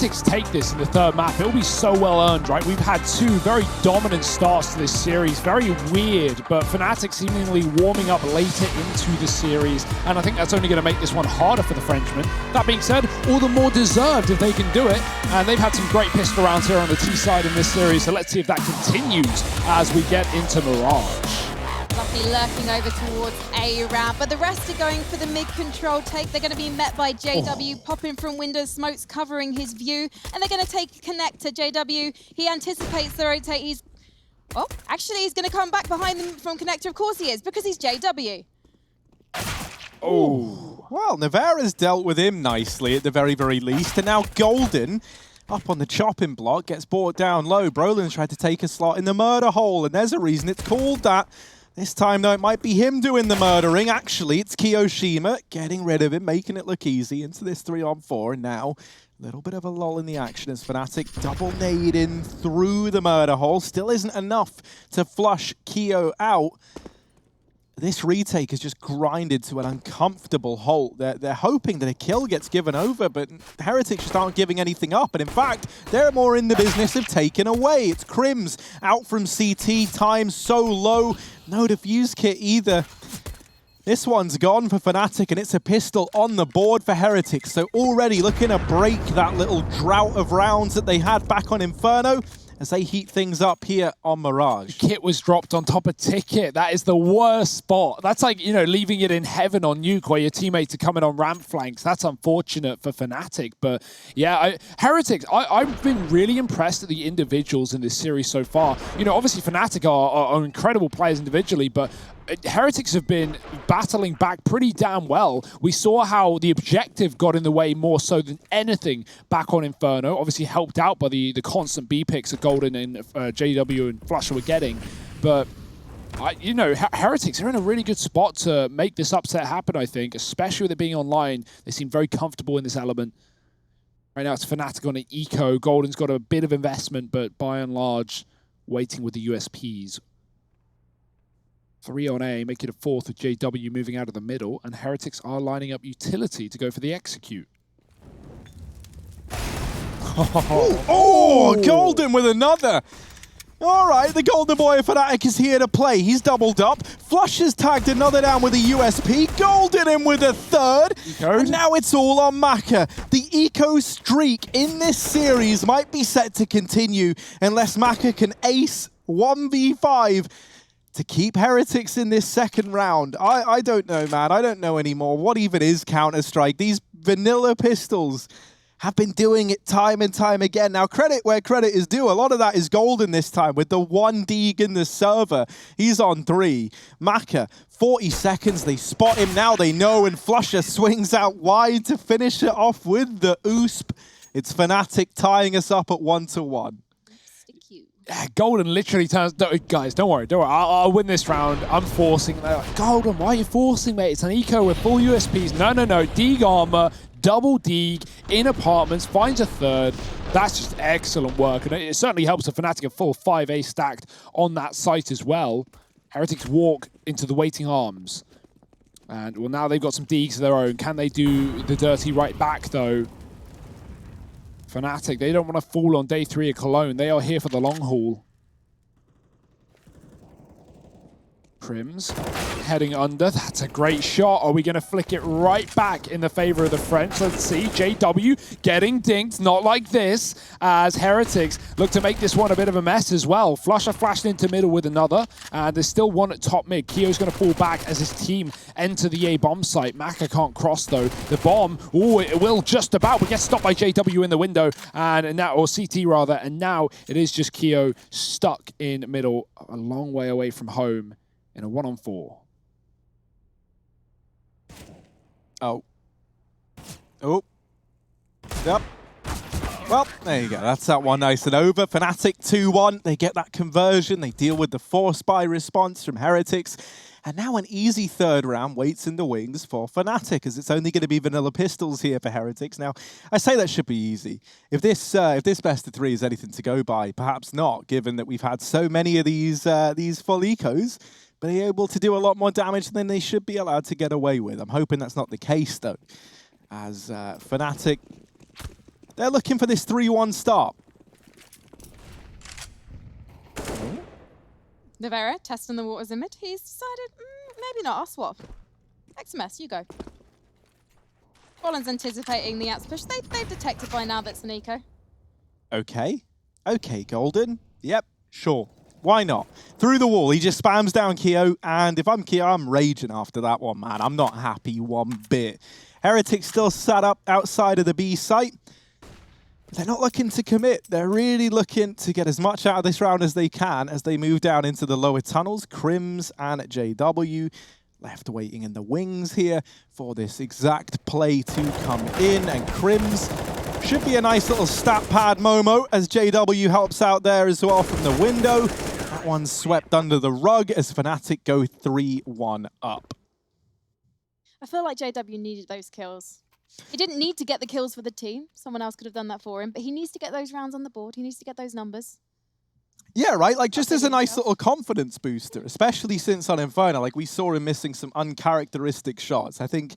Heretics take this in the third map, it'll be so well earned, right? We've had two very dominant starts to this series, very weird, but Fnatic seemingly warming up later into the series, and I think that's only going to make this one harder for the Frenchmen. That being said, all the more deserved if they can do it, and they've had some great pistol rounds here on the T side in this series, so let's see if that continues as we get into Mirage. Lucky lurking over towards A round, but the rest are going for the mid-control take. They're going to be met by JW, popping from windows, smokes covering his view, and they're going to take connector. JW, he anticipates the rotate. He's going to come back behind them from connector. Of course he is, because he's JW. Oh, well, Navarra's dealt with him nicely at the very, very least, and now Golden up on the chopping block gets brought down low. Brolin's tried to take a slot in the murder hole, and there's a reason it's called that. This time, though, it might be him doing the murdering. Actually, it's Kiyoshima getting rid of him, making it look easy into this 3-on-4. And now, a little bit of a lull in the action as Fnatic double nade in through the murder hole. Still isn't enough to flush Kiyo out. This retake is just grinded to an uncomfortable halt. They're hoping that a kill gets given over, but Heretics just aren't giving anything up. And in fact, they're more in the business of taking away. It's Crims out from CT, time so low. No defuse kit either. This one's gone for Fnatic, and it's a pistol on the board for Heretics. So already looking to break that little drought of rounds that they had back on Inferno as they heat things up here on Mirage. Kit was dropped on top of Ticket. That is the worst spot. That's like, you know, leaving it in heaven on Nuke where your teammates are coming on ramp flanks. That's unfortunate for Fnatic. But yeah, Heretics, I've been really impressed at the individuals in this series so far. You know, obviously Fnatic are incredible players individually, but Heretics have been battling back pretty damn well. We saw how the objective got in the way more so than anything back on Inferno. Obviously helped out by the constant B picks that Golden and JW and Flusher were getting. But, you know, Heretics are in a really good spot to make this upset happen, I think. Especially with it being online. They seem very comfortable in this element. Right now it's Fnatic on an eco. Golden's got a bit of investment, but by and large, waiting with the USPs. 3 on A, make it a 4th with JW moving out of the middle, and Heretics are lining up utility to go for the execute. Oh, Golden with another. All right, the Golden Boy of Fnatic is here to play. He's doubled up. Flush has tagged another down with a USP. Golden in with a third. And now it's all on Maka. The eco streak in this series might be set to continue unless Maka can ace 1v5 to keep Heretics in this second round. I don't know, man. I don't know anymore. What even is Counter-Strike? These vanilla pistols have been doing it time and time again. Now, credit where credit is due. A lot of that is Golden this time with the 1 Deeg in the server. He's on 3. Maka, 40 seconds. They spot him now. They know, and Flusher swings out wide to finish it off with the USP. It's Fnatic tying us up at 1-1. Golden literally turns, guys, don't worry, I'll win this round. I'm forcing. Like, Golden, why are you forcing, mate? It's an eco with full USPs. No, Deeg armor, double Deeg, in apartments, finds a third. That's just excellent work, and it certainly helps the Fnatic a full 5A stacked on that site as well. Heretics walk into the waiting arms. And, well, now they've got some Deegs of their own. Can they do the dirty right back, though? Fnatic, they don't want to fall on day 3 of Cologne. They are here for the long haul. Crims heading under. That's a great shot. Are we going to flick it right back in the favor of the French? Let's see. JW getting dinked. Not like this, as Heretics look to make this one a bit of a mess as well. Flusher flashed into middle with another, and there's still one at top mid. Kiyo's going to fall back as his team enter the A bomb site. Maka can't cross though. The bomb, it will just about, but gets stopped by JW in the window, and now, or CT rather, and now it is just Kiyo stuck in middle, a long way away from home in a 1-on-4. Oh. Yep. Well, there you go. That's that one nice and over. Fnatic 2-1. They get that conversion. They deal with the force buy response from Heretics. And now an easy third round waits in the wings for Fnatic, as it's only going to be vanilla pistols here for Heretics. Now, I say that should be easy. If this best of 3 is anything to go by, perhaps not, given that we've had so many of these full ecos. But they're able to do a lot more damage than they should be allowed to get away with. I'm hoping that's not the case, though, as Fnatic They're looking for this 3-1 start. Nevera testing the waters in mid. He's decided, maybe not, I'll swap. XMS, you go. Colin's anticipating the Ats push. They've detected by now that's Nico. Okay. Okay, Golden. Yep, sure. Why not? Through the wall, he just spams down Keo, and if I'm Keo, I'm raging after that one, man. I'm not happy one bit. Heretics still sat up outside of the B site. They're not looking to commit. They're really looking to get as much out of this round as they can as they move down into the lower tunnels. Crims and JW left waiting in the wings here for this exact play to come in. And Crims should be a nice little stat pad Momo as JW helps out there as well from the window. That one's swept under the rug as Fnatic go 3-1 up. I feel like JW needed those kills. He didn't need to get the kills for the team. Someone else could have done that for him, but he needs to get those rounds on the board. He needs to get those numbers. Yeah, right? Like, just as a nice little confidence booster, especially since on Inferno, like, we saw him missing some uncharacteristic shots. I think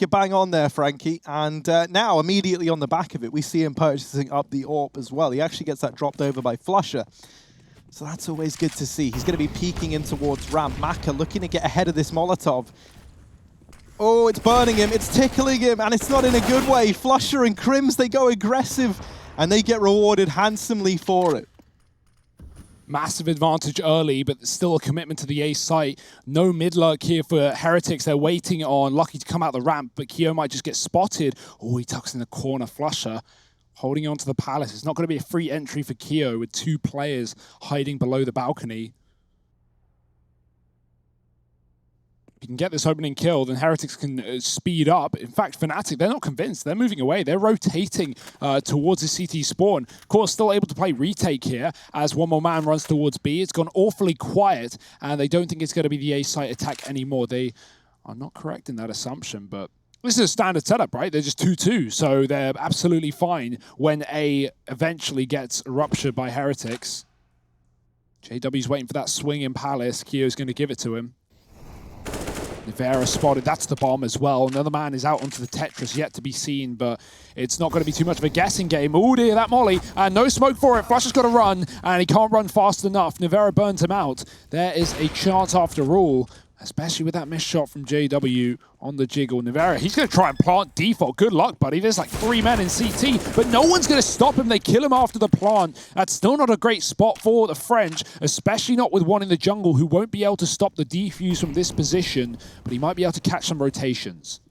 you're bang on there, Frankie. And now, immediately on the back of it, we see him purchasing up the AWP as well. He actually gets that dropped over by Flusher. So that's always good to see. He's going to be peeking in towards ramp. Maka looking to get ahead of this Molotov. Oh, it's burning him, it's tickling him, and it's not in a good way. Flusher and Crims, they go aggressive, and they get rewarded handsomely for it. Massive advantage early, but still a commitment to the A site. No mid lurk here for Heretics. They're waiting on Lucky to come out the ramp, but Keo might just get spotted. Oh, he tucks in the corner. Flusher holding on to the Palace. It's not going to be a free entry for Keo with two players hiding below the balcony. If you can get this opening kill, then Heretics can speed up. In fact, Fnatic, they're not convinced. They're moving away. They're rotating towards the CT spawn. Of course, still able to play retake here as one more man runs towards B. It's gone awfully quiet, and they don't think it's going to be the A site attack anymore. They are not correct in that assumption, but this is a standard setup, right? They're just 2-2, so they're absolutely fine when A eventually gets ruptured by Heretics. JW's waiting for that swing in Palace. Keo's going to give it to him. Nevera spotted, that's the bomb as well. Another man is out onto the Tetris, yet to be seen, but it's not going to be too much of a guessing game. Oh dear, that molly, and no smoke for it. Flush has got to run, and he can't run fast enough. Nevera burns him out. There is a chance after all, especially with that missed shot from JW on the jiggle. Nevera, he's going to try and plant default. Good luck, buddy. There's like 3 men in CT, but no one's going to stop him. They kill him after the plant. That's still not a great spot for the French, especially not with one in the jungle who won't be able to stop the defuse from this position, but he might be able to catch some rotations.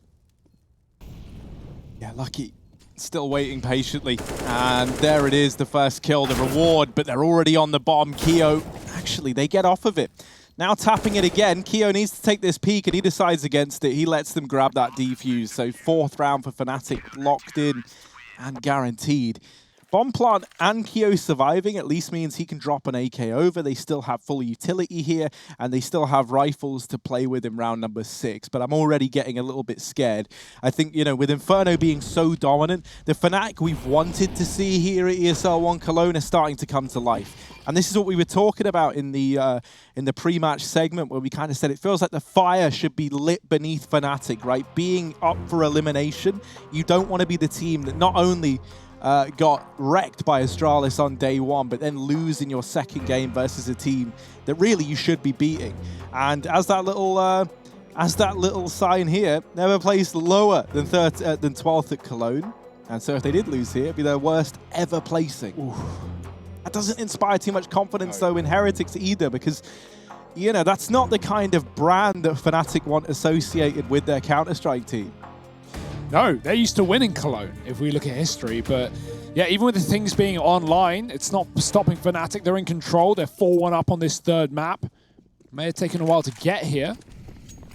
Yeah, Lucky still waiting patiently. And there it is, the first kill, the reward, but they're already on the bomb. Keo, actually, they get off of it. Now tapping it again, Keo needs to take this peek and he decides against it. He lets them grab that defuse. So 4th round for Fnatic, locked in and guaranteed. Bomb plant and Keo surviving at least means he can drop an AK over. They still have full utility here, and they still have rifles to play with in round number 6. But I'm already getting a little bit scared. I think, you know, with Inferno being so dominant, the Fnatic we've wanted to see here at ESL One Cologne are starting to come to life. And this is what we were talking about in the pre-match segment, where we kind of said it feels like the fire should be lit beneath Fnatic, right? Being up for elimination, you don't want to be the team that not only got wrecked by Astralis on day 1, but then lose in your second game versus a team that really you should be beating. And as that little sign here, never placed lower than 12th at Cologne. And so if they did lose here, it'd be their worst ever placing. Ooh. That doesn't inspire too much confidence though in Heretics either, because you know that's not the kind of brand that Fnatic want associated with their Counter-Strike team. No, they're used to winning Cologne, if we look at history. But yeah, even with the things being online, it's not stopping Fnatic. They're in control. They're 4-1 up on this 3rd map. May have taken a while to get here,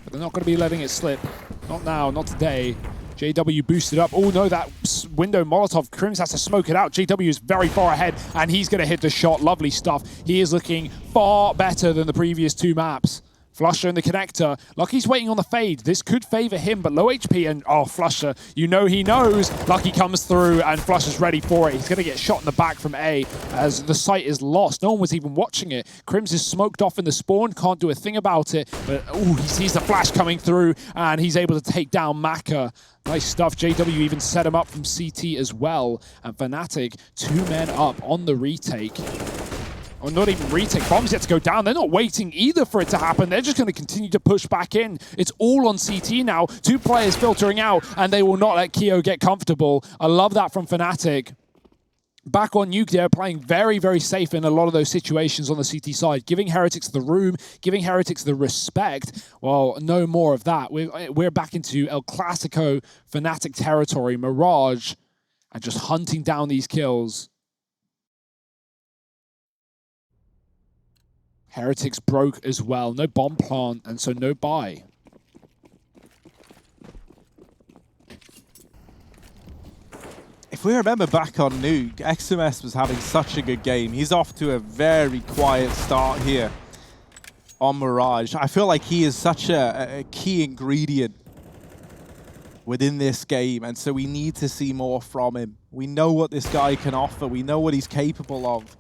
but they're not going to be letting it slip. Not now, not today. JW boosted up. Oh no, that window Molotov. Crims has to smoke it out. JW is very far ahead, and he's going to hit the shot. Lovely stuff. He is looking far better than the previous 2 maps. Flusher in the connector. Lucky's waiting on the fade. This could favor him, but low HP and, oh, Flusher, you know he knows. Lucky comes through and Flusher's ready for it. He's going to get shot in the back from A as the site is lost. No one was even watching it. Crims is smoked off in the spawn, can't do a thing about it, but ooh, he sees the flash coming through and he's able to take down Maka. Nice stuff. JW even set him up from CT as well. And Fnatic, 2 men up on the retake. Or not even retake. Bombs yet to go down. They're not waiting either for it to happen. They're just going to continue to push back in. It's all on CT now. 2 players filtering out, and they will not let Keo get comfortable. I love that from Fnatic. Back on Nuke, they're playing very, very safe in a lot of those situations on the CT side, giving Heretics the room, giving Heretics the respect. Well, no more of that. We're back into El Clasico Fnatic territory, Mirage, and just hunting down these kills. Heretics broke as well. No bomb plant, and so no buy. If we remember back on Nuke, XMS was having such a good game. He's off to a very quiet start here on Mirage. I feel like he is such a key ingredient within this game, and so we need to see more from him. We know what this guy can offer. We know what he's capable of.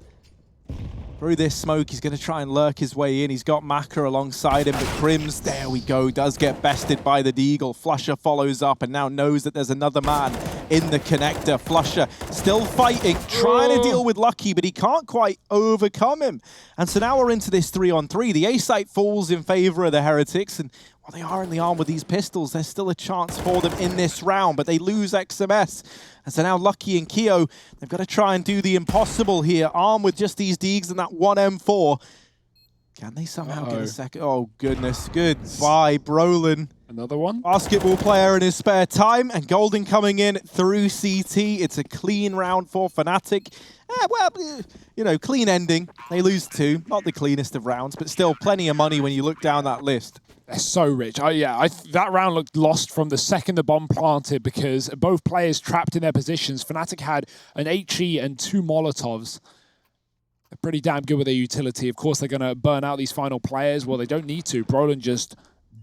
Through this smoke, he's going to try and lurk his way in. He's got Maka alongside him, but Crims, there we go, does get bested by the Deagle. Flusher follows up and now knows that there's another man in the connector. Flusher still fighting, trying to deal with Lucky, but he can't quite overcome him. And so now we're into this 3-on-3. The A site falls in favor of the Heretics, and while they are in the arm with these pistols, there's still a chance for them in this round, but they lose XMS. And so now Lucky and Keo, they've got to try and do the impossible here, armed with just these Deags and that one M4. Can they somehow get a second? Oh, goodness. Goodbye, Brolin. Another one? Basketball player in his spare time, and Golden coming in through CT. It's a clean round for Fnatic. Well, you know, clean ending. They lose 2. Not the cleanest of rounds, but still plenty of money when you look down that list. They're so rich. That round looked lost from the second the bomb planted because both players trapped in their positions. Fnatic had an HE and 2 Molotovs. They're pretty damn good with their utility. Of course, they're going to burn out these final players. Well, they don't need to. Brolin just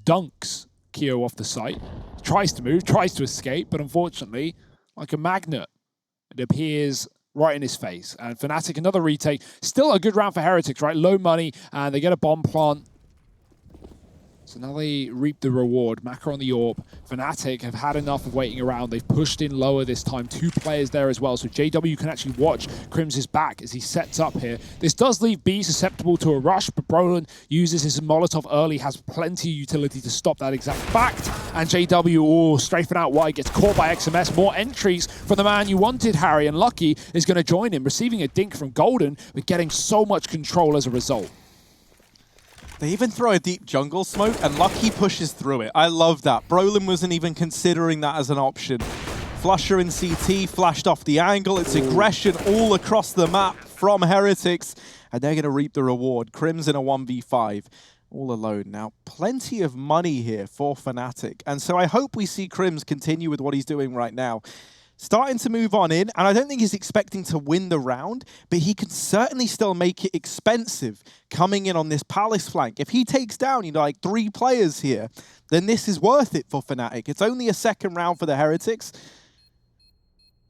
dunks Keo off the site. Tries to move, tries to escape, but unfortunately, like a magnet, it appears right in his face. And Fnatic, another retake. Still a good round for Heretics, right? Low money, and they get a bomb plant. So now they reap the reward. Maka on the AWP. Fnatic have had enough of waiting around. They've pushed in lower this time. 2 players there as well. So JW can actually watch Crims' back as he sets up here. This does leave B susceptible to a rush, but Brolin uses his Molotov early, has plenty of utility to stop that exact fact. And JW, strafing out wide, gets caught by XMS. More entries from the man you wanted, Harry, and Lucky is going to join him, receiving a dink from Golden, but getting so much control as a result. They even throw a deep jungle smoke, and Lucky pushes through it. I love that. Brolin wasn't even considering that as an option. Flusher in CT, flashed off the angle. It's aggression all across the map from Heretics, and they're going to reap the reward. Crims in a 1v5, all alone. Now, plenty of money here for Fnatic, and so I hope we see Crims continue with what he's doing right now. Starting to move on in, and I don't think he's expecting to win the round, but he can certainly still make it expensive coming in on this Palace flank. If he takes down, you know, like 3 players here, then this is worth it for Fnatic. It's only a second round for the Heretics,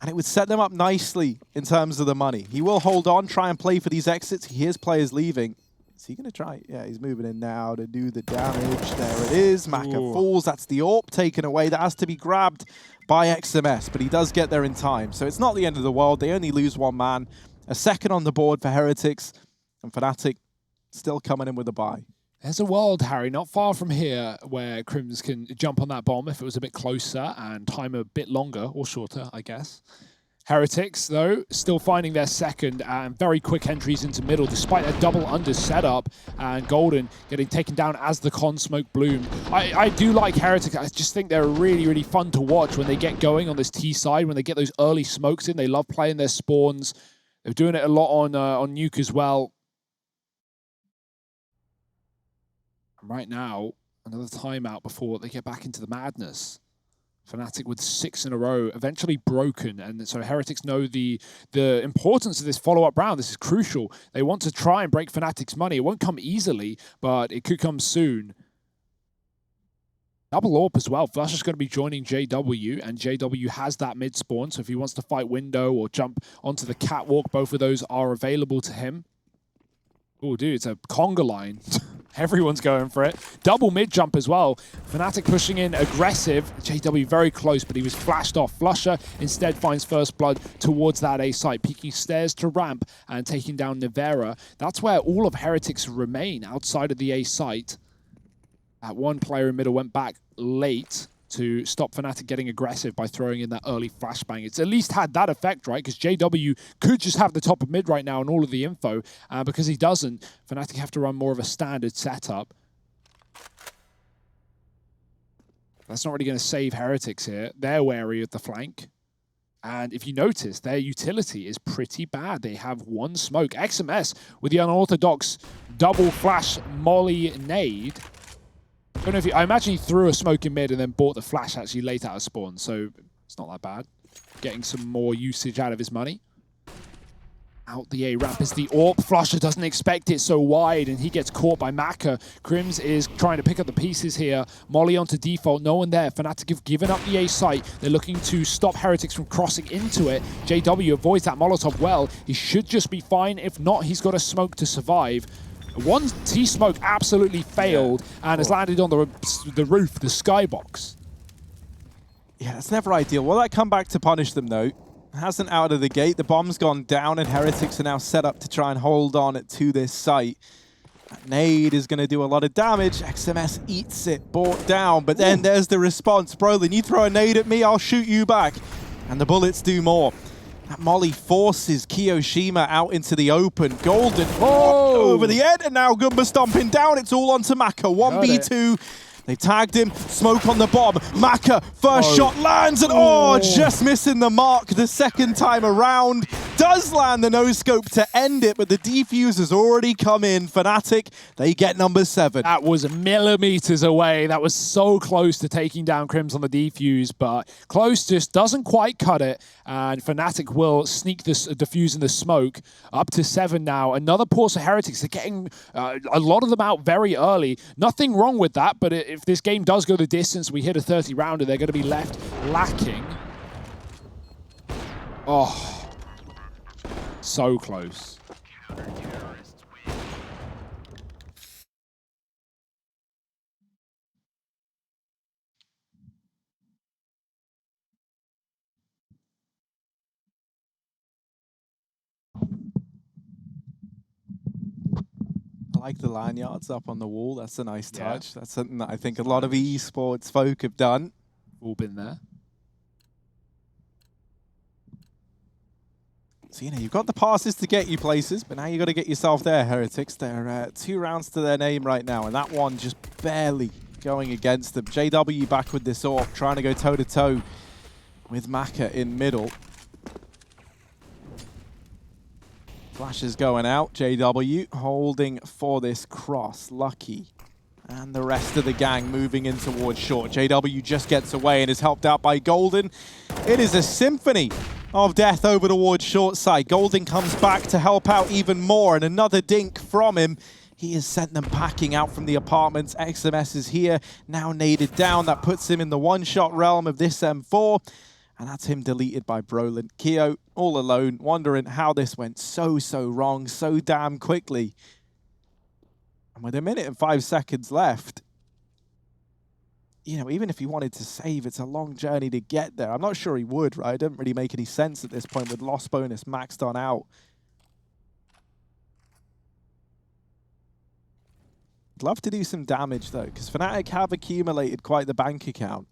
and it would set them up nicely in terms of the money. He will hold on, try and play for these exits. He hears players leaving. Is he going to try? Yeah, he's moving in now to do the damage. There it is. Maka falls. That's the AWP taken away. That has to be grabbed by XMS, but he does get there in time. So it's not the end of the world. They only lose 1 man. A second on the board for Heretics, and Fnatic still coming in with a bye. There's a world, Harry, not far from here, where Crims can jump on that bomb if it was a bit closer and time a bit longer, or shorter, I guess. Heretics, though, still finding their second and very quick entries into middle, despite a double under setup, and Golden getting taken down as the con smoke bloomed. I do like Heretics. I just think they're really, really fun to watch when they get going on this T side, when they get those early smokes in. They love playing their spawns. They're doing it a lot on Nuke as well. And right now, another timeout before they get back into the madness. Fnatic with 6 in a row, eventually broken, and so Heretics know the importance of this follow-up round. This is crucial. They want to try and break Fnatic's money. It won't come easily, but it could come soon. Double AWP as well. Flush is going to be joining JW, and JW has that mid spawn, so if he wants to fight window or jump onto the catwalk, both of those are available to him. Oh, dude, it's a conga line. Everyone's going for it. Double mid jump as well. Fnatic pushing in aggressive. JW very close, but he was flashed off. Flusher instead finds first blood towards that A site, peeking stairs to ramp and taking down Nivera. That's where all of Heretics remain, outside of the A site. That one player in middle went back late to stop Fnatic getting aggressive by throwing in that early flashbang. It's at least had that effect, right? Because JW could just have the top of mid right now and all of the info. Because he doesn't, Fnatic have to run more of a standard setup. That's not really going to save Heretics here. They're wary of the flank. And if you notice, their utility is pretty bad. They have one smoke. XMS with the unorthodox double flash molly nade. I don't know if I imagine he threw a smoke in mid and then bought the flash actually late out of spawn, so it's not that bad. Getting some more usage out of his money. Out the A ramp is the AWP. Flusher doesn't expect it so wide, and he gets caught by Maka. Crims is trying to pick up the pieces here. Molly onto default, no one there. Fnatic have given up the A site. They're looking to stop Heretics from crossing into it. JW avoids that Molotov well. He should just be fine. If not, he's got a smoke to survive. One T-smoke absolutely failed and has landed on the roof, the skybox. Yeah, that's never ideal. Will that come back to punish them, though? It hasn't out of the gate. The bomb's gone down, and Heretics are now set up to try and hold on to this site. That nade is going to do a lot of damage. XMS eats it, brought down, but then there's the response. Brolin, you throw a nade at me, I'll shoot you back. And the bullets do more. That molly forces Kiyoshima out into the open. Golden over the head, and now Gumba stomping down. It's all onto Maka. 1v2. They tagged him. Smoke on the bomb. Maka, first shot lands, and just missing the mark the second time around. Does land the no-scope to end it, but the defuse has already come in. Fnatic, they get number 7. That was millimeters away. That was so close to taking down Crims on the defuse, but close just doesn't quite cut it. And Fnatic will sneak this defuse in the smoke. Up to 7 now. Another pause for Heretics. They're getting a lot of them out very early. Nothing wrong with that, but if this game does go the distance, we hit a 30-rounder, they're going to be left lacking. Oh. So close. I like the lanyards up on the wall. That's a nice touch. That's something that I think a lot of esports folk have done. All been there. So, you've got the passes to get you places, but now you've got to get yourself there, Heretics. They're 2 rounds to their name right now, and that one just barely going against them. JW back with this AWP, trying to go toe-to-toe with Maka in middle. Flash is going out. JW holding for this cross. Lucky. And the rest of the gang moving in towards short. JW just gets away and is helped out by Golden. It is a symphony of death over towards short side. Golden comes back to help out even more, and another dink from him. He has sent them packing out from the apartments. XMS is here, now naded down. That puts him in the one-shot realm of this M4. And that's him deleted by Brolin. Keo all alone, wondering how this went so wrong so damn quickly. And with 1 minute and 5 seconds left, even if he wanted to save, it's a long journey to get there. I'm not sure he would, right? It doesn't really make any sense at this point with loss bonus maxed on out. I'd love to do some damage, though, because Fnatic have accumulated quite the bank account.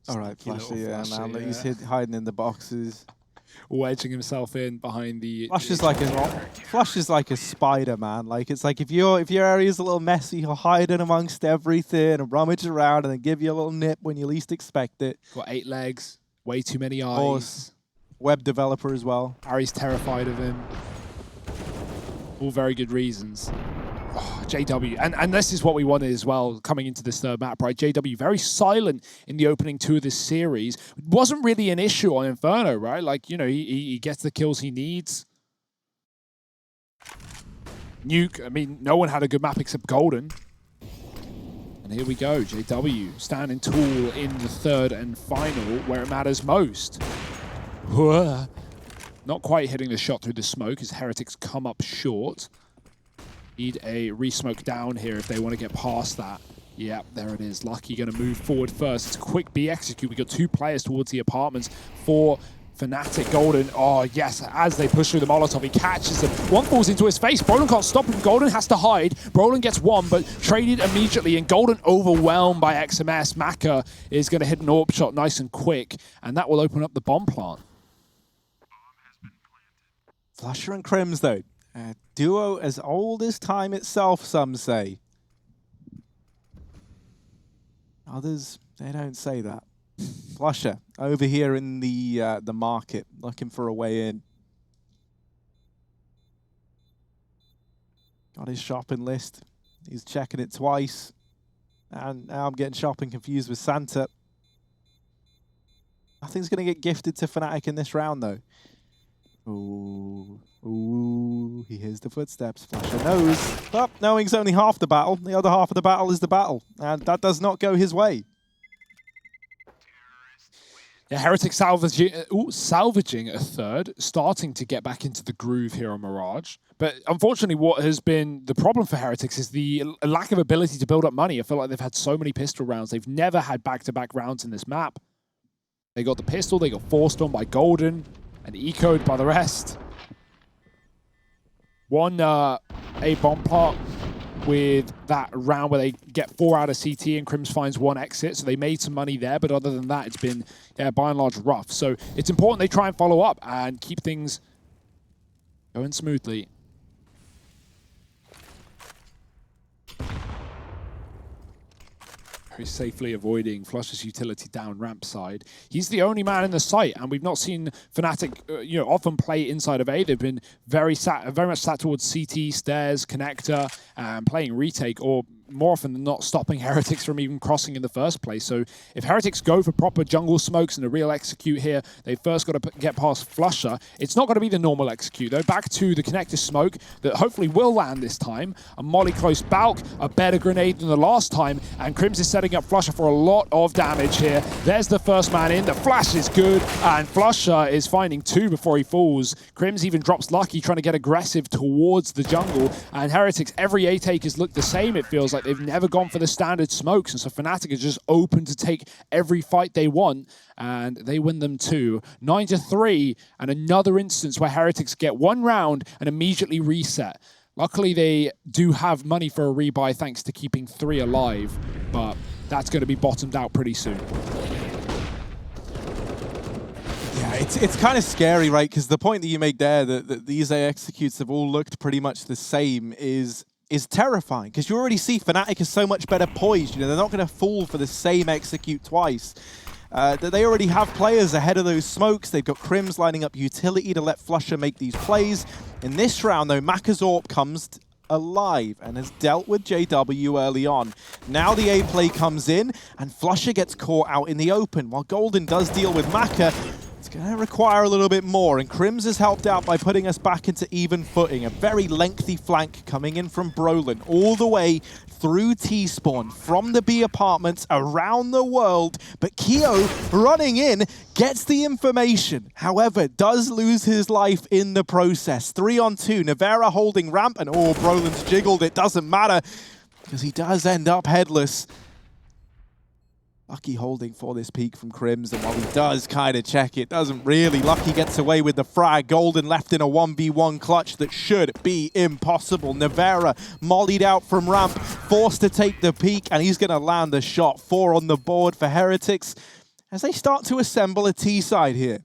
All right, Flashy, man. Look, he's hiding in the boxes. Wedging himself in behind the... Flash is like a spider, man. Like, it's like if your area's a little messy, he'll hide in amongst everything and rummage around and then give you a little nip when you least expect it. Got 8 legs, way too many eyes. Web developer as well. Harry's terrified of him. All very good reasons. Oh, JW, and this is what we wanted as well coming into this third map, right? JW very silent in the opening two of this series. It wasn't really an issue on Inferno, right? Like, you know, he gets the kills he needs. Nuke, I mean, no one had a good map except Golden. And here we go, JW standing tall in the third and final where it matters most. Whoa. Not quite hitting the shot through the smoke as Heretics come up short. Need a re-smoke down here if they want to get past that. Yeah, there it is. Lucky going to move forward first. It's a quick B execute. We got two players towards the apartments for Fnatic. Golden, oh yes, as they push through the Molotov, he catches them. One falls into his face. Brolin can't stop him. Golden has to hide. Brolin gets one, but traded immediately, and Golden overwhelmed by XMS. Maka is going to hit an AWP shot nice and quick, and that will open up the bomb plant. Flusher and Crims, though. A duo as old as time itself, some say. Others, they don't say that. Flusher over here in the market, looking for a way in. Got his shopping list. He's checking it twice. And now I'm getting shopping confused with Santa. Nothing's going to get gifted to Fnatic in this round, though. Ooh, ooh, he hears the footsteps. Flusher knows. But knowing's only half the battle. The other half of the battle is the battle. And that does not go his way. Yeah, Heretics salvaging a third, starting to get back into the groove here on Mirage. But unfortunately, what has been the problem for Heretics is the lack of ability to build up money. I feel like they've had so many pistol rounds. They've never had back-to-back rounds in this map. They got the pistol, they got forced on by Golden, and ecoed by the rest. One A bomb plot with that round where they get 4 out of CT and Crims finds 1 exit, so they made some money there, but other than that, it's been, yeah, by and large, rough. So it's important they try and follow up and keep things going smoothly. Very safely avoiding Flusher's utility down ramp side. He's the only man in the site, and we've not seen Fnatic, you know, often play inside of A. They've been very much sat towards CT, stairs, connector, and playing retake, or more often than not stopping Heretics from even crossing in the first place. So if Heretics go for proper jungle smokes and a real execute here, they've first got to get past Flusher. It's not going to be the normal execute, though. Back to the connector smoke that hopefully will land this time. A molly close Balk, a better grenade than the last time, and Crims is setting up Flusher for a lot of damage here. There's the first man in. The flash is good, and Flusher is finding 2 before he falls. Crims even drops Lucky, trying to get aggressive towards the jungle, and Heretics, every A take has looked the same, it feels like. They've never gone for the standard smokes, and so Fnatic is just open to take every fight they want, and they win them too. 9-3, and another instance where Heretics get 1 round and immediately reset. Luckily, they do have money for a rebuy thanks to keeping 3 alive, but that's going to be bottomed out pretty soon. Yeah, it's kind of scary, right? Because the point that you make there, that these A executes have all looked pretty much the same, is terrifying, because you already see Fnatic is so much better poised. You know, they're not going to fall for the same execute twice. They already have players ahead of those smokes. They've got Crims lining up utility to let Flusher make these plays. In this round, though, Maka's AWP comes alive and has dealt with JW early on. Now the A play comes in, and Flusher gets caught out in the open. While Golden does deal with Maka, it's going to require a little bit more, and Crims has helped out by putting us back into even footing. A very lengthy flank coming in from Brolin, all the way through T-Spawn, from the B apartments, around the world. But Keo, running in, gets the information. However, does lose his life in the process. 3-on-2, Navera holding ramp, and oh, Brolin's jiggled. It doesn't matter, because he does end up headless. Lucky holding for this peek from Crims, and while he does kind of check it, doesn't really. Lucky gets away with the frag. Golden left in a 1v1 clutch that should be impossible. Navera mollied out from ramp, forced to take the peek, and he's going to land the shot. 4 on the board for Heretics as they start to assemble a T side here.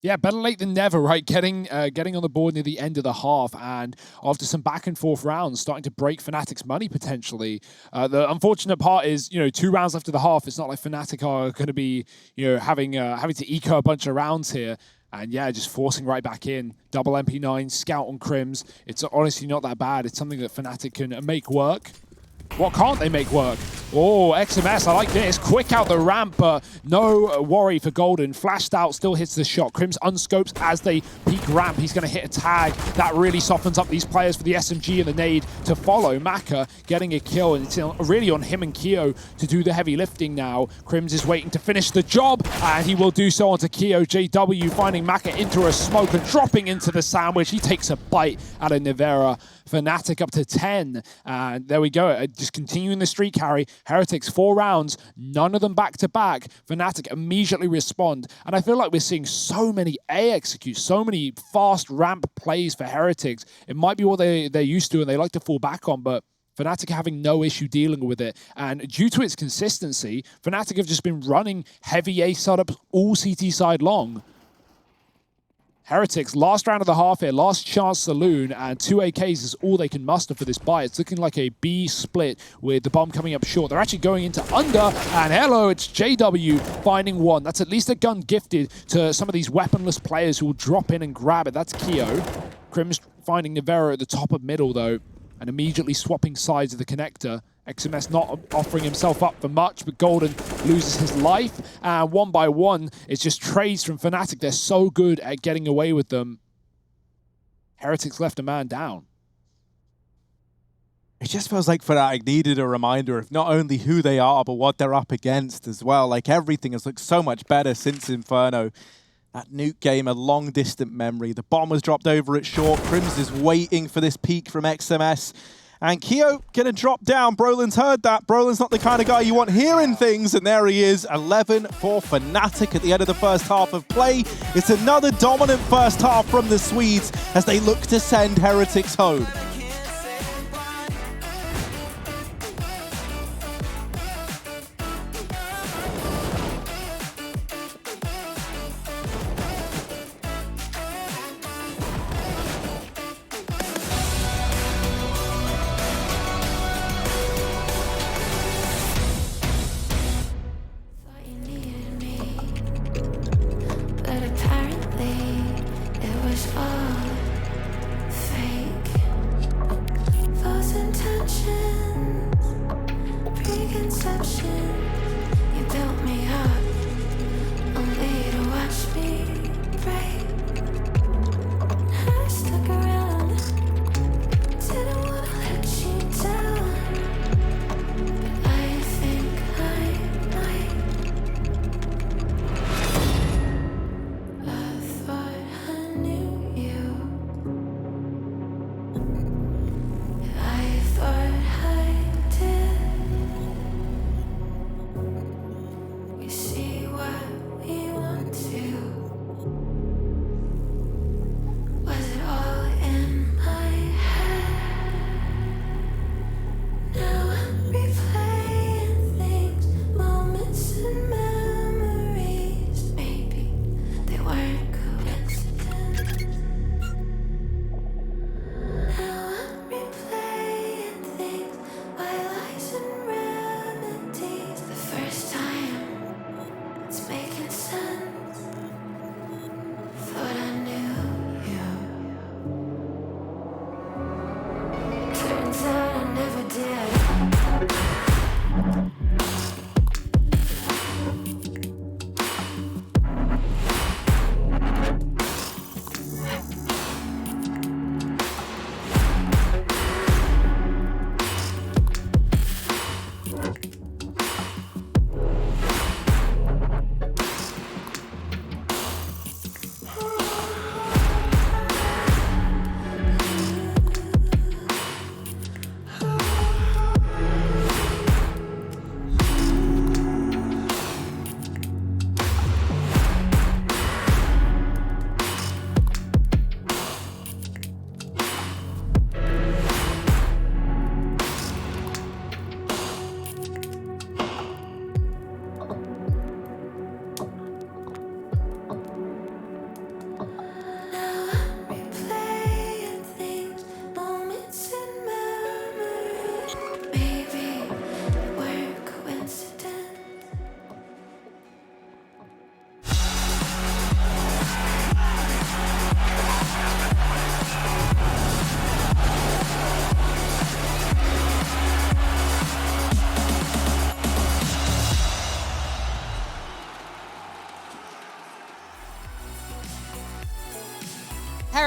Yeah, better late than never, right? Getting on the board near the end of the half, and after some back and forth rounds, starting to break Fnatic's money potentially. The unfortunate part is, 2 rounds left of the half. It's not like Fnatic are going to be, having to eco a bunch of rounds here. And yeah, just forcing right back in. Double MP9, scout on Crims. It's honestly not that bad. It's something that Fnatic can make work. What can't they make work? Oh, XMS, I like this. Quick out the ramp, but no worry for Golden. Flashed out, still hits the shot. Crims unscopes as they peak ramp. He's going to hit a tag. That really softens up these players for the SMG and the nade to follow. Maka getting a kill, and it's really on him and Keo to do the heavy lifting now. Crims is waiting to finish the job, and he will do so onto Keo. JW finding Maka into a smoke and dropping into the sandwich. He takes a bite out of Nivera. Fnatic up to 10, and there we go. Just continuing the streak carry. Heretics 4 rounds, none of them back to back. Fnatic immediately respond, and I feel like we're seeing so many A executes, so many fast ramp plays for Heretics. It might be what they're used to and they like to fall back on, but Fnatic having no issue dealing with it. And due to its consistency, Fnatic have just been running heavy A setups all CT side long. Heretics, last round of the half here, last chance saloon, and 2 AKs is all they can muster for this buy. It's looking like a B split with the bomb coming up short. They're actually going into under, and hello, it's JW finding one. That's at least a gun gifted to some of these weaponless players who will drop in and grab it. That's Keo. Crims finding Nivera at the top of middle, though, and immediately swapping sides of the connector. XMS not offering himself up for much, but Golden loses his life. And 1 by 1, it's just trades from Fnatic. They're so good at getting away with them. Heretics left a man down. It just feels like Fnatic needed a reminder of not only who they are, but what they're up against as well. Like, everything has looked so much better since Inferno. That nuke game, a long distant memory. The bomb was dropped over at short. Crims is waiting for this peak from XMS. And Keo gonna drop down. Brolin's heard that. Brolin's not the kind of guy you want hearing things, and there he is, 11 for Fnatic at the end of the first half of play. It's another dominant first half from the Swedes as they look to send Heretics home.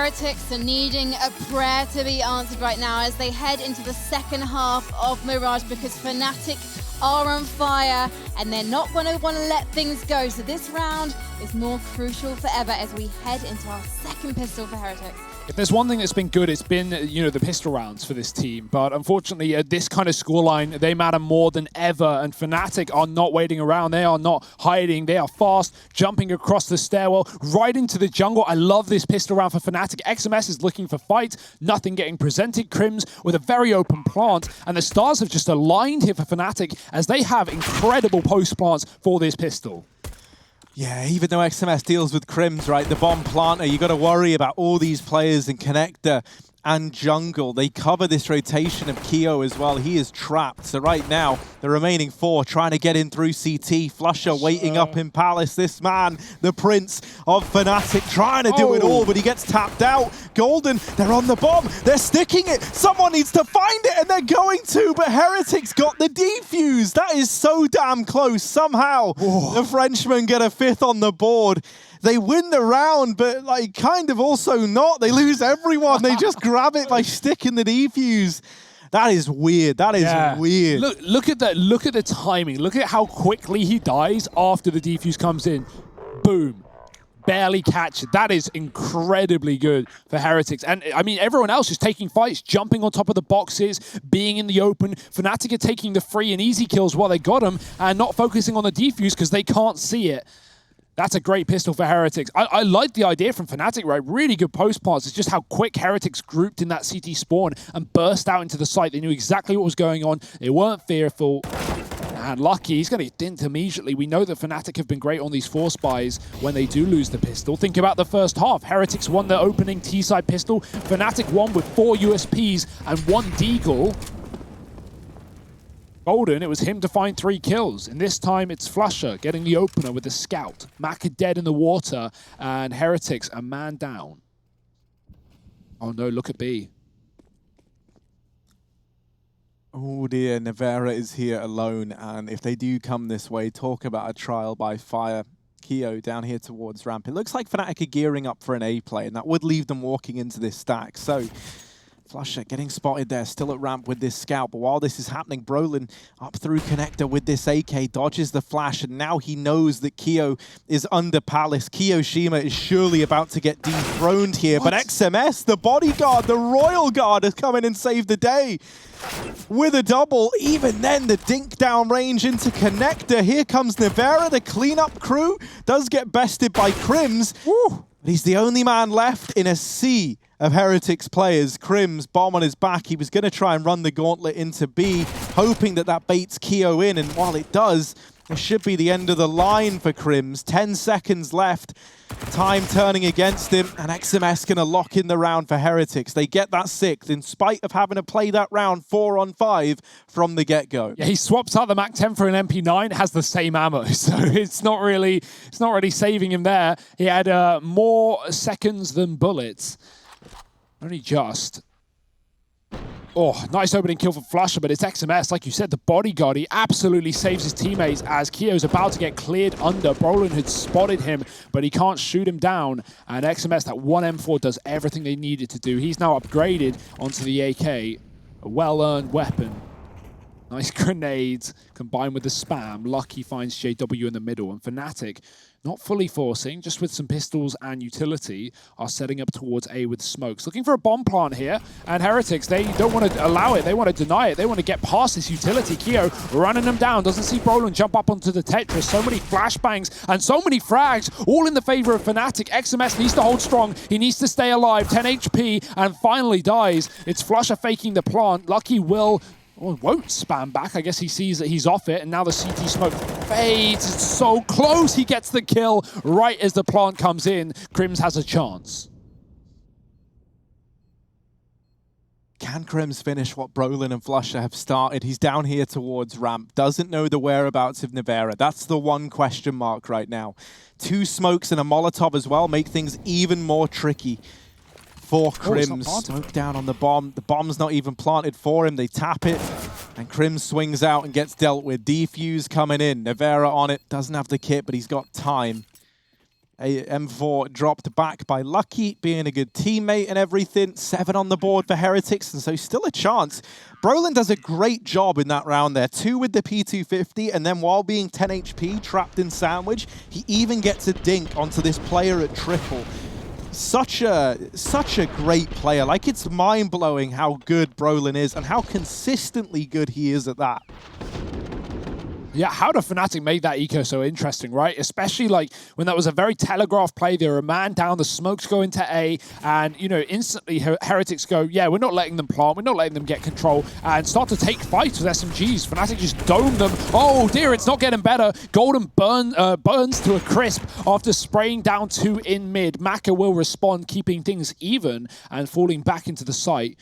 Heretics are needing a prayer to be answered right now as they head into the second half of Mirage, because Fnatic are on fire and they're not going to want to let things go. So this round is more crucial forever as we head into our second pistol for Heretics. If there's one thing that's been good, it's been, the pistol rounds for this team. But unfortunately, at this kind of scoreline, they matter more than ever. And Fnatic are not waiting around. They are not hiding. They are fast, jumping across the stairwell, right into the jungle. I love this pistol round for Fnatic. XMS is looking for fight. Nothing getting presented. Crims with a very open plant. And the stars have just aligned here for Fnatic as they have incredible post plants for this pistol. Yeah, even though XMS deals with Crims, right, the bomb planter, you got to worry about all these players in connector and jungle. They cover this rotation of Keo as well. He is trapped. So right now, the remaining 4 trying to get in through CT. Flusher waiting up in Palace. This man, the prince of Fnatic, trying to do it all, but he gets tapped out. Golden, they're on the bomb. They're sticking it. Someone needs to find it, and they're going to, but Heretics got the defuse. That is so damn close. Somehow, the Frenchmen get a 5th on the board. They win the round, but like kind of also not. They lose everyone. They just grab it by sticking the defuse. That is weird. That is weird. Look at that. Look at the timing. Look at how quickly he dies after the defuse comes in. Boom. Barely catch it. That is incredibly good for Heretics. And I mean, everyone else is taking fights, jumping on top of the boxes, being in the open. Fnatic are taking the free and easy kills while they got them and not focusing on the defuse because they can't see it. That's a great pistol for Heretics. I like the idea from Fnatic, right? Really good post parts. It's just how quick Heretics grouped in that CT spawn and burst out into the site. They knew exactly what was going on. They weren't fearful. And Lucky, he's going to dint immediately. We know that Fnatic have been great on these force buys when they do lose the pistol. Think about the first half. Heretics won the opening T-side pistol. Fnatic won with 4 USPs and 1 deagle. Golden, it was him to find 3 kills. And this time it's Flusher getting the opener with the scout. Maka dead in the water, and Heretics a man down. Oh no, look at B. Oh dear, Nevera is here alone, and if they do come this way, talk about a trial by fire. Keo down here towards ramp. It looks like Fnatic are gearing up for an A play, and that would leave them walking into this stack. So Flusher getting spotted there, still at ramp with this scout. But while this is happening, Brolin up through connector with this AK, dodges the flash, and now he knows that Keo is under Palace. Kiyoshima is surely about to get dethroned here. What? But XMS, the bodyguard, the royal guard, has come in and saved the day with a double. Even then, the dink down range into connector. Here comes Nevera. The cleanup crew does get bested by Crims. Woo. But he's the only man left in a sea of Heretics players. Crims, bomb on his back. He was going to try and run the gauntlet into B, hoping that that baits Keo in. And while it does, it should be the end of the line for Crims. 10 seconds left. Time turning against him, and XMS going to lock in the round for Heretics. They get that 6th, in spite of having to play that round 4-on-5 from the get-go. Yeah, he swaps out the MAC-10 for an MP9, has the same ammo, so it's not really saving him there. He had more seconds than bullets. Only just. Oh, nice opening kill for Flusher, but it's XMS. Like you said, the bodyguard, he absolutely saves his teammates as Keo's about to get cleared under. Brolin had spotted him, but he can't shoot him down. And XMS, that 1 M4, does everything they needed to do. He's now upgraded onto the AK, a well-earned weapon. Nice grenades combined with the spam. Lucky finds JW in the middle, and Fnatic, not fully forcing, just with some pistols and utility, are setting up towards A with smokes. Looking for a bomb plant here, and Heretics, they don't want to allow it. They want to deny it. They want to get past this utility. Keo running them down. Doesn't see Brolin jump up onto the Tetris. So many flashbangs and so many frags, all in the favor of Fnatic. XMS needs to hold strong. He needs to stay alive. 10 HP, and finally dies. It's Flusher faking the plant. Lucky won't spam back. I guess he sees that he's off it, and now the CT smoke fades. It's so close. He gets the kill right as the plant comes in. Crims has a chance. Can Crims finish what Brolin and Flusher have started? He's down here towards ramp. Doesn't know the whereabouts of Nevera. That's the one question mark right now. 2 smokes and a Molotov as well make things even more tricky for Crims. Smoke down on the bomb. The bomb's not even planted for him. They tap it, and Crims swings out and gets dealt with. Defuse coming in. Nevera on it. Doesn't have the kit, but he's got time. A M4 dropped back by Lucky, being a good teammate and everything. 7 on the board for Heretics, and so still a chance. Brolin does a great job in that round there. 2 with the P250, and then while being 10 HP, trapped in sandwich, he even gets a dink onto this player at triple. Such a great player. Like, it's mind-blowing how good Brolin is and how consistently good he is at that. Yeah, how the Fnatic made that eco so interesting, right? Especially like when that was a very telegraphed play. They were a man down, the smokes go into A, and you know, instantly Heretics go, yeah, we're not letting them plant, we're not letting them get control, and start to take fights with SMGs. Fnatic just dome them. Oh dear, it's not getting better. Golden burns to a crisp after spraying down 2 in mid. Maka will respond, keeping things even and falling back into the site.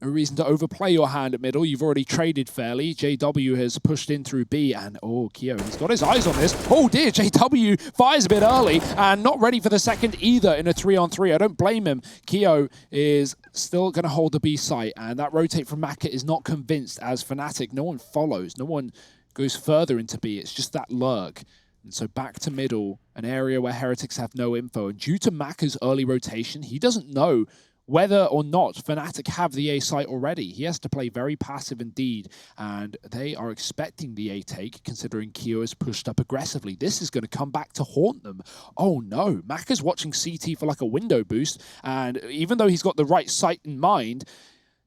No reason to overplay your hand at middle. You've already traded fairly. JW has pushed in through B, and oh, Keo, he's got his eyes on this. Oh dear, JW fires a bit early and not ready for the second either in a 3-on-3. I don't blame him. Keo is still going to hold the B site, and that rotate from Maka is not convinced as Fnatic. No one follows. No one goes further into B. It's just that lurk. And so back to middle, an area where Heretics have no info. And due to Maka's early rotation, he doesn't know whether or not Fnatic have the A site already. He has to play very passive indeed, and they are expecting the A take, considering Keo has pushed up aggressively. This is going to come back to haunt them. Oh no, Maka's watching CT for like a window boost, and even though he's got the right site in mind,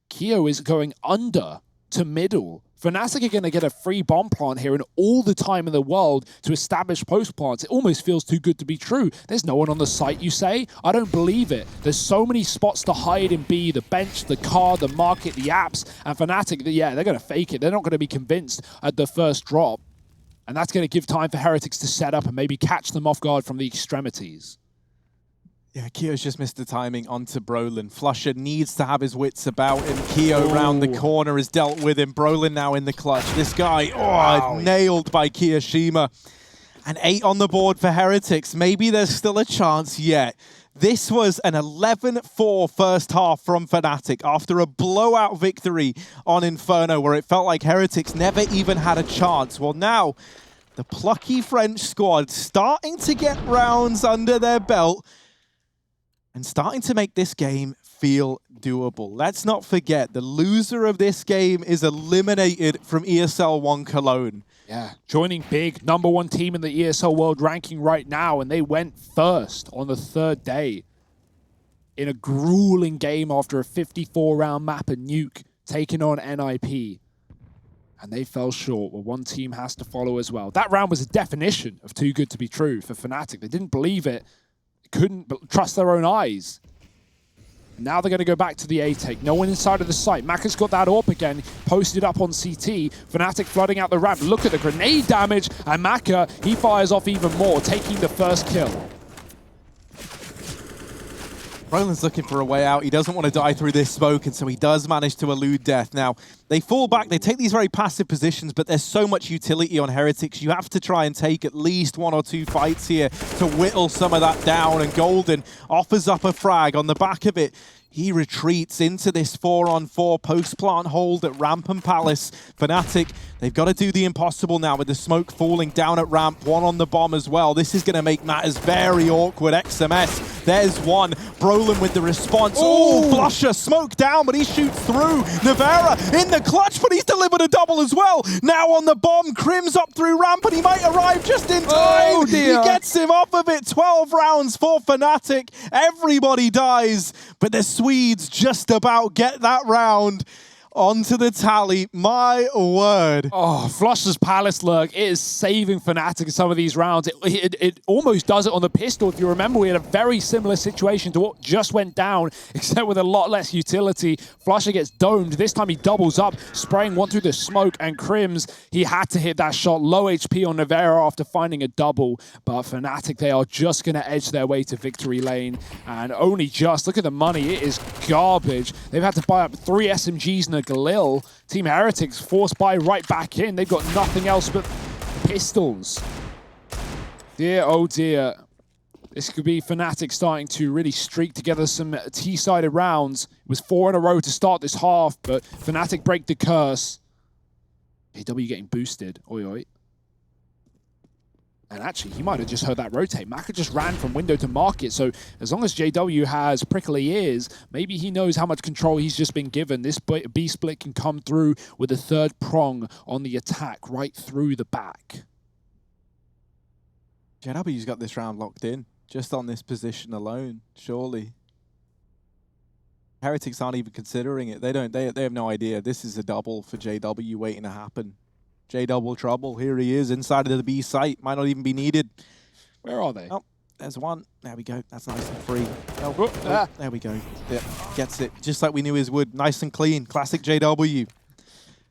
Keo is going under to middle. Fnatic are going to get a free bomb plant here and all the time in the world to establish post plants. It almost feels too good to be true. There's no one on the site, you say? I don't believe it. There's so many spots to hide in B, the bench, the car, the market, the apps, and Fnatic, yeah, they're going to fake it. They're not going to be convinced at the first drop. And that's going to give time for Heretics to set up and maybe catch them off guard from the extremities. Yeah, Keo's just missed the timing onto Brolin. Flusher needs to have his wits about him. Keo round the corner is dealt with him. Brolin now in the clutch. This guy, wow, nailed by Kiyoshima. And 8 on the board for Heretics. Maybe there's still a chance yet. This was an 11-4 first half from Fnatic after a blowout victory on Inferno where it felt like Heretics never even had a chance. Well, now the plucky French squad starting to get rounds under their belt and starting to make this game feel doable. Let's not forget, the loser of this game is eliminated from ESL One Cologne. Yeah, joining big, #1 team in the ESL World Ranking right now, and they went first on the 3rd day in a grueling game after a 54-round map and Nuke taking on NIP. And they fell short. Well, one team has to follow as well. That round was a definition of too good to be true for Fnatic. They didn't believe it. Couldn't trust their own eyes. Now they're going to go back to the A take. No one inside of the site. Maka's got that AWP again, posted up on CT. Fnatic flooding out the ramp. Look at the grenade damage, and Maka, he fires off even more, taking the first kill. Brolin's looking for a way out. He doesn't want to die through this smoke, and so he does manage to elude death. Now, they fall back. They take these very passive positions, but there's so much utility on Heretics. You have to try and take at least 1 or 2 fights here to whittle some of that down, and Golden offers up a frag on the back of it. He retreats into this 4-on-4 post-plant hold at Ramp and Palace. Fnatic, they've got to do the impossible now with the smoke falling down at Ramp, 1 on the bomb as well. This is going to make matters very awkward. XMS, there's one. Brolin with the response. Oh, Flusher, smoke down, but he shoots through. Navera in the clutch, but he's delivered a double as well. Now on the bomb, Crim's up through Ramp, and he might arrive just in time. Oh, dear. He gets him off of it. 12 rounds for Fnatic. Everybody dies, but the Swedes just about get that round onto the tally. My word. Oh, Flusher's Palace lurk, it is saving Fnatic in some of these rounds. It almost does it on the pistol. If you remember, we had a very similar situation to what just went down, except with a lot less utility. Flusher gets domed. This time he doubles up, spraying one through the smoke, and Crims, he had to hit that shot. Low HP on Navera after finding a double, but Fnatic, they are just going to edge their way to victory lane, and only just. Look at the money. It is garbage. They've had to buy up 3 SMGs and a Galil. Team Heretics forced by right back in. They've got nothing else but pistols. Dear, oh dear. This could be Fnatic starting to really streak together some T-sided rounds. It was 4 in a row to start this half, but Fnatic break the curse. AW getting boosted. Oi, oi. And actually, he might have just heard that rotate. Maka just ran from window to market. So as long as JW has prickly ears, maybe he knows how much control he's just been given. This B split can come through with a third prong on the attack right through the back. JW's got this round locked in, just on this position alone, surely. Heretics aren't even considering it. They have no idea. This is a double for JW waiting to happen. J double trouble. Here he is inside of the B site. Might not even be needed. Where are they? Oh, there's one. There we go. That's nice and free. Oh, there we go. Yeah, gets it. Just like we knew his would. Nice and clean. Classic JW.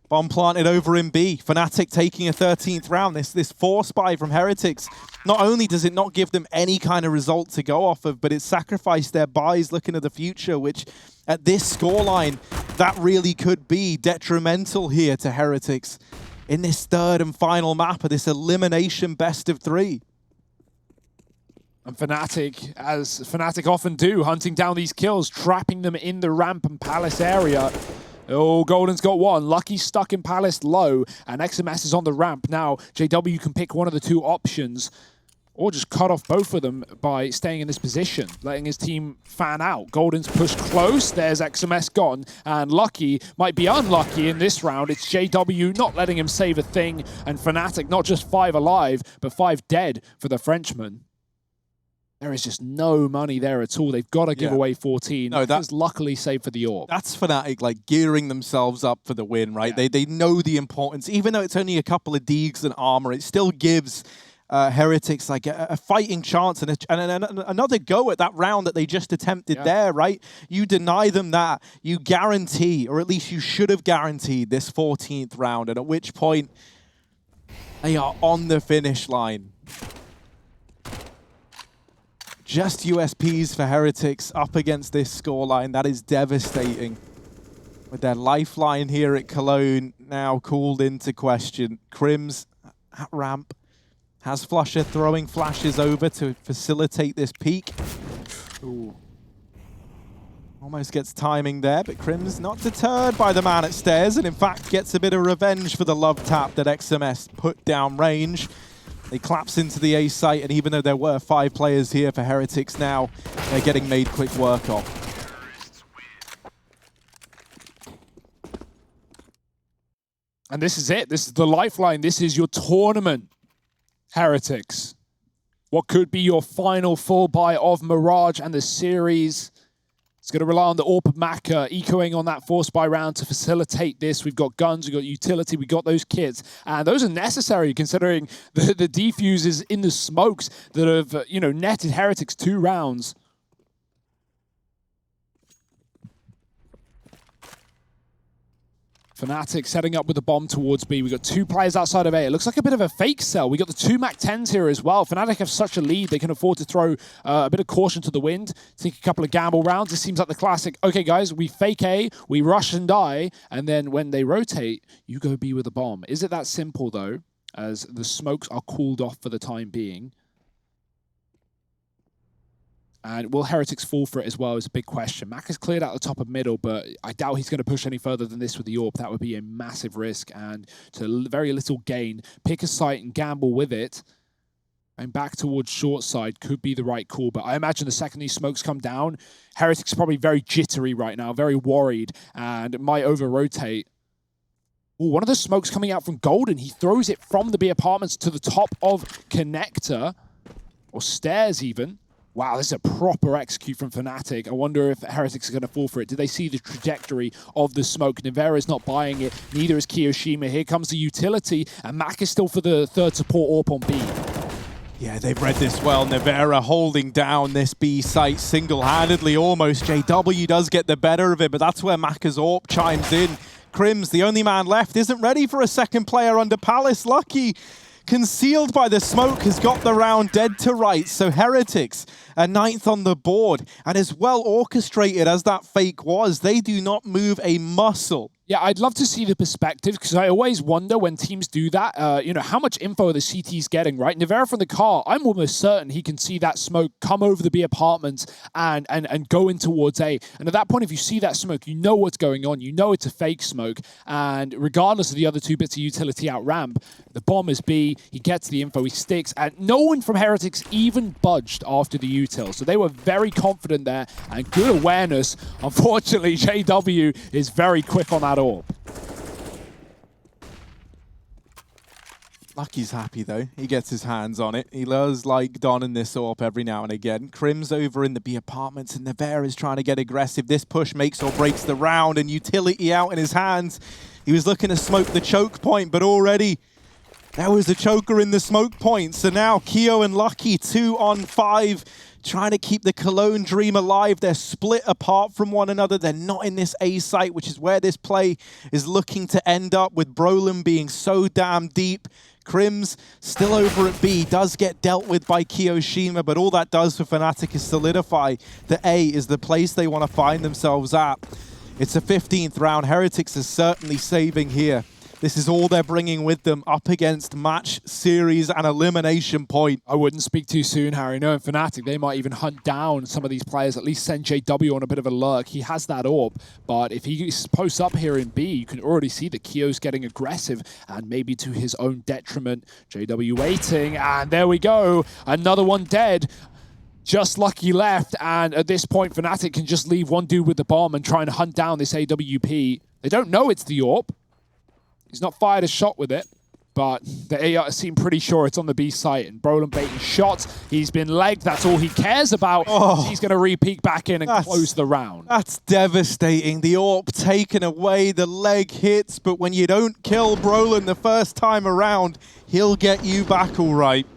Bomb planted over in B. Fnatic taking a 13th round. This force buy from Heretics. Not only does it not give them any kind of result to go off of, but it sacrificed their buys looking at the future, which at this scoreline, that really could be detrimental here to Heretics in this third and final map of this elimination best of 3. And Fnatic, as Fnatic often do, hunting down these kills, trapping them in the ramp and palace area. Oh, Golden's got one. Lucky stuck in palace low, and XMS is on the ramp. Now, JW can pick one of the two options, or just cut off both of them by staying in this position, letting his team fan out. Golden's pushed close. There's XMS gone. And Lucky might be unlucky in this round. It's JW not letting him save a thing. And Fnatic, not just 5 alive, but 5 dead for the Frenchman. There is just no money there at all. They've got to give away 14. No, that's luckily saved for the AWP. That's Fnatic like gearing themselves up for the win, right? Yeah. They know the importance. Even though it's only a couple of deags and armor, it still gives Heretics like a fighting chance and another go at that round that they just attempted there, right? You deny them that, you guarantee, or at least you should have guaranteed this 14th round, and at which point they are on the finish line. Just USPs for Heretics up against this scoreline. That is devastating. With their lifeline here at Cologne now called into question. Crims at ramp. Has Flusher throwing flashes over to facilitate this peak. Ooh. Almost gets timing there, but Crims not deterred by the man at stairs, and in fact gets a bit of revenge for the love tap that XMS put down range. They collapse into the A site, and even though there were 5 players here for Heretics now, they're getting made quick work of. And this is it. This is the lifeline. This is your tournament. Heretics. What could be your final full buy of Mirage and the series? It's going to rely on the AWP of Maka ecoing on that force buy round to facilitate this. We've got guns, we've got utility, we've got those kits. And those are necessary considering the defuses in the smokes that have, netted Heretics 2 rounds. Fnatic setting up with the bomb towards B. We've got 2 players outside of A. It looks like a bit of a fake sell. We got the 2 MAC-10s here as well. Fnatic have such a lead, they can afford to throw a bit of caution to the wind, take a couple of gamble rounds. This seems like the classic, okay guys, we fake A, we rush and die, and then when they rotate, you go B with the bomb. Is it that simple though, as the smokes are cooled off for the time being? And will Heretics fall for it as well is a big question. Mac has cleared out the top of middle, but I doubt he's going to push any further than this with the AWP. That would be a massive risk and to very little gain. Pick a site and gamble with it. And back towards short side could be the right call. But I imagine the second these smokes come down, Heretics is probably very jittery right now, very worried, and might over-rotate. Ooh, one of the smokes coming out from Golden. He throws it from the B apartments to the top of connector, or stairs even. Wow, this is a proper execute from Fnatic. I wonder if Heretics are going to fall for it. Did they see the trajectory of the smoke? Nivera's not buying it. Neither is Kiyoshima. Here comes the utility, and Mac is still for the third support AWP on B. Yeah, they've read this well. Nivera holding down this B site single-handedly almost. JW does get the better of it, but that's where Maka's AWP chimes in. Crims, the only man left, isn't ready for a second player under Palace. Lucky, concealed by the smoke, has got the round dead to rights. So Heretics are 9th on the board. And as well orchestrated as that fake was, they do not move a muscle Yeah, I'd love to see the perspective because I always wonder when teams do that, how much info the CT's getting, right? Nivera from the car, I'm almost certain he can see that smoke come over the B apartments and go in towards A. And at that point, if you see that smoke, you know what's going on. You know it's a fake smoke. And regardless of the other two bits of utility out ramp, the bomb is B, he gets the info, he sticks, and no one from Heretics even budged after the util. So they were very confident there and good awareness. Unfortunately, JW is very quick on that orb. Lucky's happy though. He gets his hands on it. He does like donning this orb every now and again. Crim's over in the B apartments and Nivera is trying to get aggressive. This push makes or breaks the round and utility out in his hands. He was looking to smoke the choke point, but already there was a choker in the smoke point. So now Keo and Lucky 2 on 5. Trying to keep the Cologne dream alive. They're split apart from one another. They're not in this A site, which is where this play is looking to end up, with Brolin being so damn deep. Crim's still over at B, does get dealt with by Kiyoshima, but all that does for Fnatic is solidify that A is the place they want to find themselves at. It's a 15th round. Heretics is certainly saving here. This is all they're bringing with them up against match, series, and elimination point. I wouldn't speak too soon, Harry. Knowing Fnatic, they might even hunt down some of these players, at least send JW on a bit of a lurk. He has that orb, but if he posts up here in B, you can already see that Kio's getting aggressive, and maybe to his own detriment. JW waiting, and there we go. Another one dead. Just Lucky left, and at this point, Fnatic can just leave one dude with the bomb and try and hunt down this AWP. They don't know it's the orb. He's not fired a shot with it, but they seem pretty sure it's on the B site. And Brolin baiting shots. He's been legged. That's all he cares about. Oh, he's going to re-peek back in and close the round. That's devastating. The AWP taken away. The leg hits. But when you don't kill Brolin the first time around, he'll get you back all right.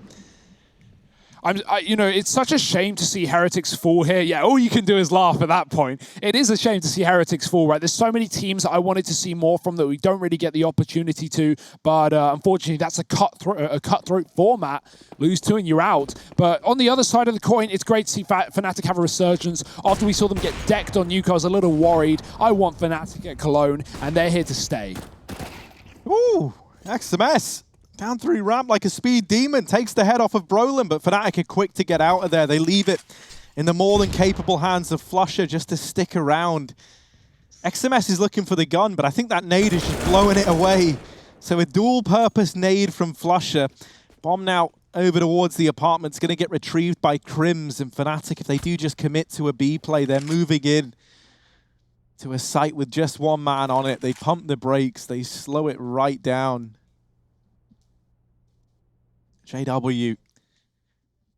It's such a shame to see Heretics fall here. Yeah, all you can do is laugh at that point. It is a shame to see Heretics fall, right? There's so many teams that I wanted to see more from that we don't really get the opportunity to, but unfortunately, that's a cutthroat format. Lose 2 and you're out. But on the other side of the coin, it's great to see Fnatic have a resurgence. After we saw them get decked on Nuke, I was a little worried. I want Fnatic at Cologne, and they're here to stay. Ooh, XMS. Down through ramp like a speed demon, takes the head off of Brolin, but Fnatic are quick to get out of there. They leave it in the more than capable hands of Flusher just to stick around. XMS is looking for the gun, but I think that nade is just blowing it away. So a dual-purpose nade from Flusher. Bomb now over towards the apartment's going to get retrieved by Crims, and Fnatic, if they do just commit to a B play, they're moving in to a site with just one man on it. They pump the brakes, they slow it right down. JW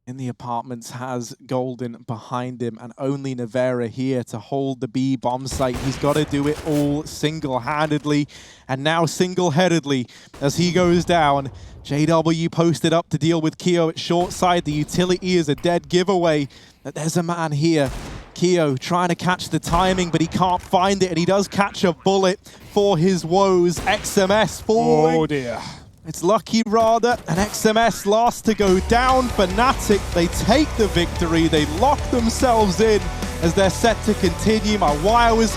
in the apartments has Golden behind him, and only Nivera here to hold the B bomb site. He's got to do it all single-handedly, and now single-headedly as he goes down. JW posted up to deal with Keo at short side. The utility is a dead giveaway, but there's a man here. Keo trying to catch the timing, but he can't find it, and he does catch a bullet for his woes. XMS falling. Oh dear. It's Lucky rather, and XMS last to go down. Fnatic, they take the victory. They lock themselves in as they're set to continue. My wire was